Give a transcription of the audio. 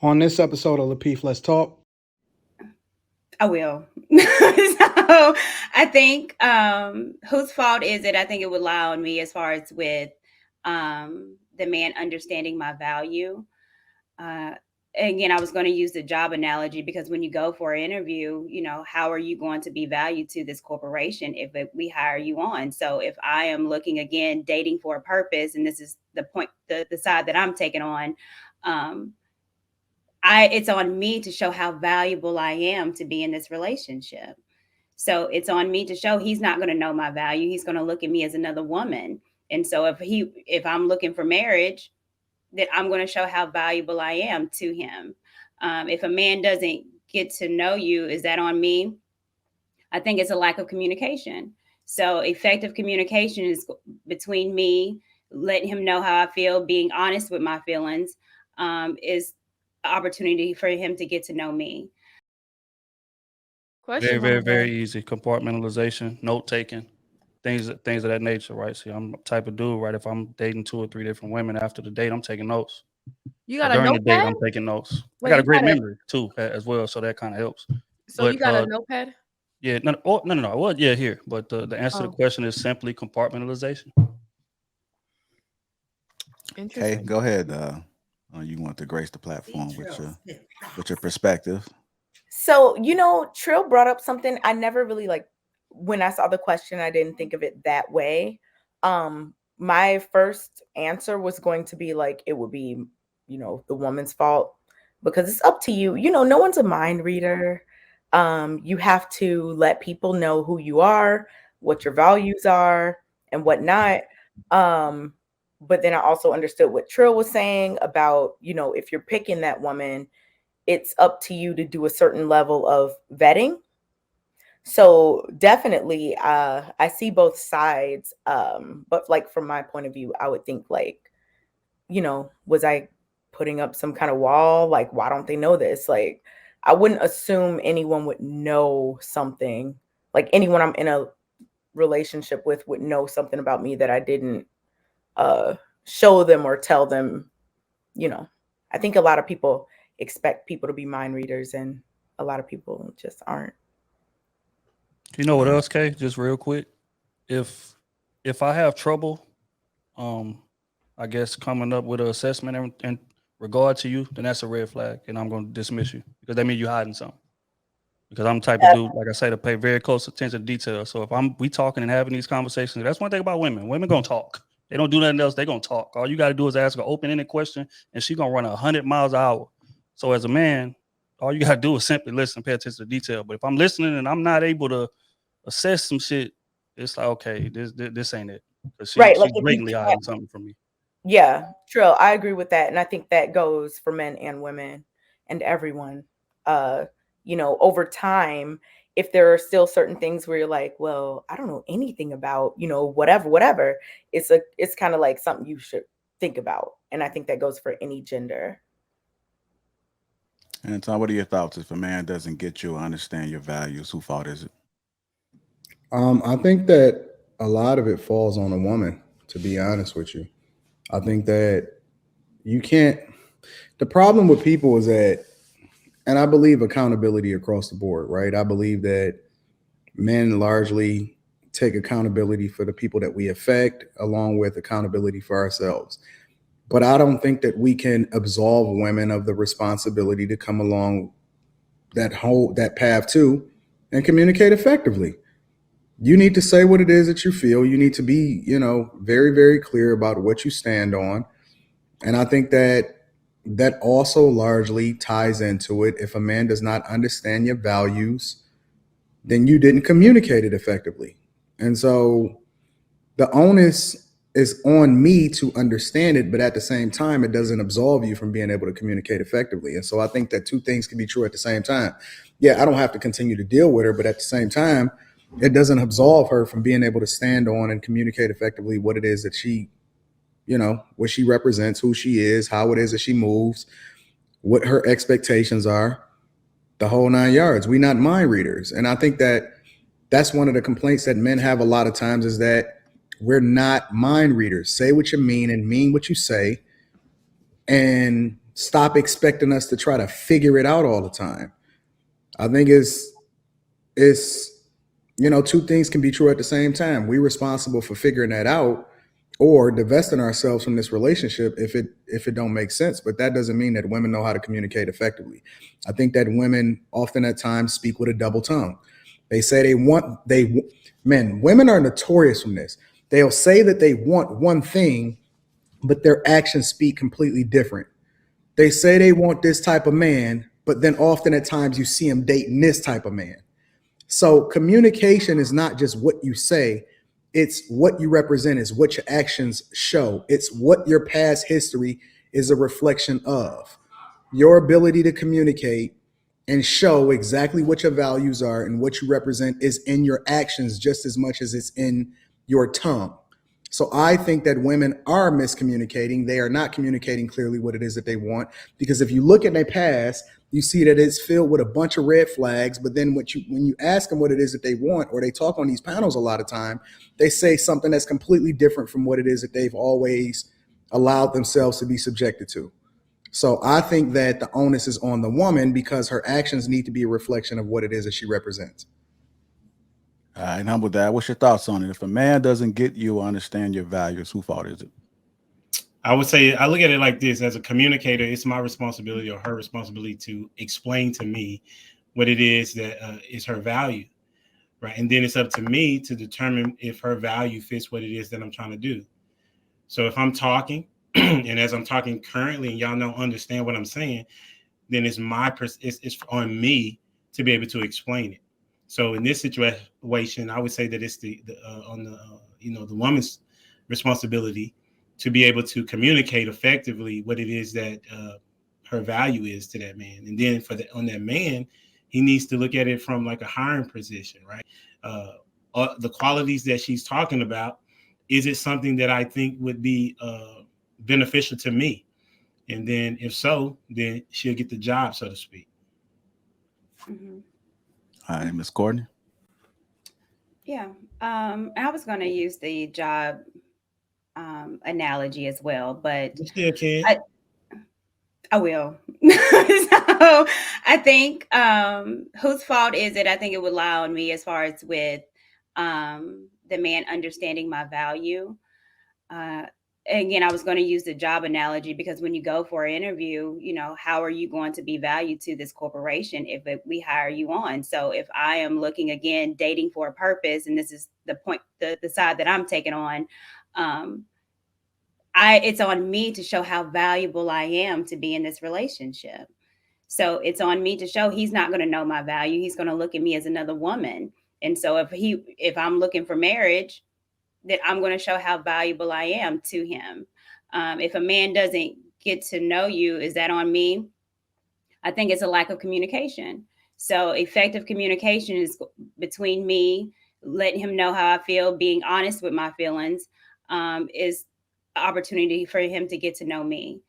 On this episode of Lapeef, Let's Talk. I will. So I think whose fault is it? I think it would lie on me as far as with the man understanding my value. Uh, Again, I was going to use the job analogy because when you go for an interview, how are you going to be valued to this corporation if we hire you on? So if I am looking again, dating for a purpose, and this is the point, the side that I'm taking on, um, it's on me to show how valuable I am to be in this relationship. So it's on me to show he's not going to know my value. He's going to look at me as another woman. And so if I'm looking for marriage, then I'm going to show how valuable I am to him. If a man doesn't get to know you, is that on me? I think it's a lack of communication. So effective communication is between me, letting him know how I feel, being honest with my feelings, is opportunity for him to get to know me. Very, Question very, on that. very easy. Compartmentalization, note taking, things of that nature, right? See, I'm the type of dude, right? If I'm dating 2 or 3 different women after the date, I'm taking notes. You Or got a during the date, notepad? I'm taking notes. I Wait, got a you great got a memory too, as well, so that kind of helps. so you But got a notepad? yeah, no. Well, yeah, here. But the answer to the Oh, question is simply compartmentalization. Okay, interesting. go ahead. You want to grace the platform with your perspective. So, Trill brought up something I never really like when I saw the question, I didn't think of it that way. My first answer was going to be like it would be, the woman's fault because it's up to you. No one's a mind reader. You have to let people know who you are, what your values are, and whatnot. But then I also understood what Trill was saying about, if you're picking that woman, it's up to you to do a certain level of vetting. So definitely, I see both sides. But like from my point of view, I would think like, was I putting up some kind of wall? Like, why don't they know this? Like, I wouldn't assume anyone would know something. Like anyone I'm in a relationship with would know something about me that I didn't show them or tell them. I think a lot of people expect people to be mind readers, and a lot of people just aren't. You know what else, Kay? Just real quick, if I have trouble, um, I guess coming up with an assessment in regard to you, then that's a red flag, and I'm going to dismiss you because that means you're hiding something. Because I'm the type of dude, like I say, to pay very close attention to detail. So if we talking and having these conversations, that's one thing about women. Women gonna talk. They don't do nothing else. They gonna talk. All you got to do is ask an open-ended question, and she gonna run 100 miles an hour. So as a man, all you got to do is simply listen, pay attention to detail. But if I'm listening and I'm not able to assess some shit, it's like, okay, this ain't it. Because Right. she Like if you blatantly can't, hiding something from me. yeah, true. I agree with that. And I think that goes for men and women and everyone. Uh, over time, if there are still certain things where you're like, well, I don't know anything about, whatever, it's kind of like something you should think about. And I think that goes for any gender. Anton, what are your thoughts? If a man doesn't get you or understand your values, whose fault is it? I think that a lot of it falls on a woman, to be honest with you. I think that you can't, the problem with people is that, and I believe accountability across the board, right? I believe that men largely take accountability for the people that we affect, along with accountability for ourselves. But I don't think that we can absolve women of the responsibility to come along that path too and communicate effectively. You need to say what it is that you feel. You need to be, very, very clear about what you stand on. And I think that also largely ties into it. If a man does not understand your values, then you didn't communicate it effectively. And so the onus is on me to understand it, but at the same time, it doesn't absolve you from being able to communicate effectively. And so I think that two things can be true at the same time. Yeah, I don't have to continue to deal with her, but at the same time, it doesn't absolve her from being able to stand on and communicate effectively what it is that she, what she represents, who she is, how it is that she moves, what her expectations are, the whole 9 yards. We're not mind readers. And I think that that's one of the complaints that men have a lot of times is that we're not mind readers. Say what you mean and mean what you say. And stop expecting us to try to figure it out all the time. I think it's two things can be true at the same time. We're responsible for figuring that out or divesting ourselves from this relationship if it don't make sense. But that doesn't mean that women know how to communicate effectively. I think that women often at times speak with a double tongue. They say women are notorious from this. They'll say that they want one thing, but their actions speak completely different. They say they want this type of man, but then often at times you see them dating this type of man. So communication is not just what you say, it's what you represent, is what your actions show. It's what your past history is a reflection of. Your ability to communicate and show exactly what your values are and what you represent is in your actions just as much as it's in your tongue. So I think that women are miscommunicating. They are not communicating clearly what it is that they want, because if you look at their past, you see that it's filled with a bunch of red flags. But then when you ask them what it is that they want, or they talk on these panels a lot of time, they say something that's completely different from what it is that they've always allowed themselves to be subjected to. So I think that the onus is on the woman because her actions need to be a reflection of what it is that she represents. All right, and with that, what's your thoughts on it? If a man doesn't get you or understand your values, whose fault is it? I would say I look at it like this: as a communicator, it's my responsibility or her responsibility to explain to me what it is that is her value, right? And then it's up to me to determine if her value fits what it is that I'm trying to do. So if I'm talking, and as I'm talking currently, and y'all don't understand what I'm saying, then it's on me to be able to explain it. So in this situation, I would say that it's the woman's responsibility to be able to communicate effectively what it is that her value is to that man. And then on that man, he needs to look at it from like a hiring position, right? The qualities that she's talking about, is it something that I think would be beneficial to me? And then if so, then she'll get the job, so to speak. Mm-hmm. All right, Ms. Courtney. Yeah. I was going to use the job analogy as well, but You still can. I will. So I think whose fault is it? I think it would lie on me as far as with the man understanding my value. Again, I was going to use the job analogy because when you go for an interview, how are you going to be valued to this corporation if we hire you on? So if I am looking, again, dating for a purpose, and this is the point, the side that I'm taking on, it's on me to show how valuable I am to be in this relationship. So it's on me to show he's not going to know my value. He's going to look at me as another woman. And so if I'm looking for marriage, that I'm going to show how valuable I am to him. If a man doesn't get to know you, is that on me? I think it's a lack of communication. So effective communication is between me, letting him know how I feel, being honest with my feelings, is an opportunity for him to get to know me.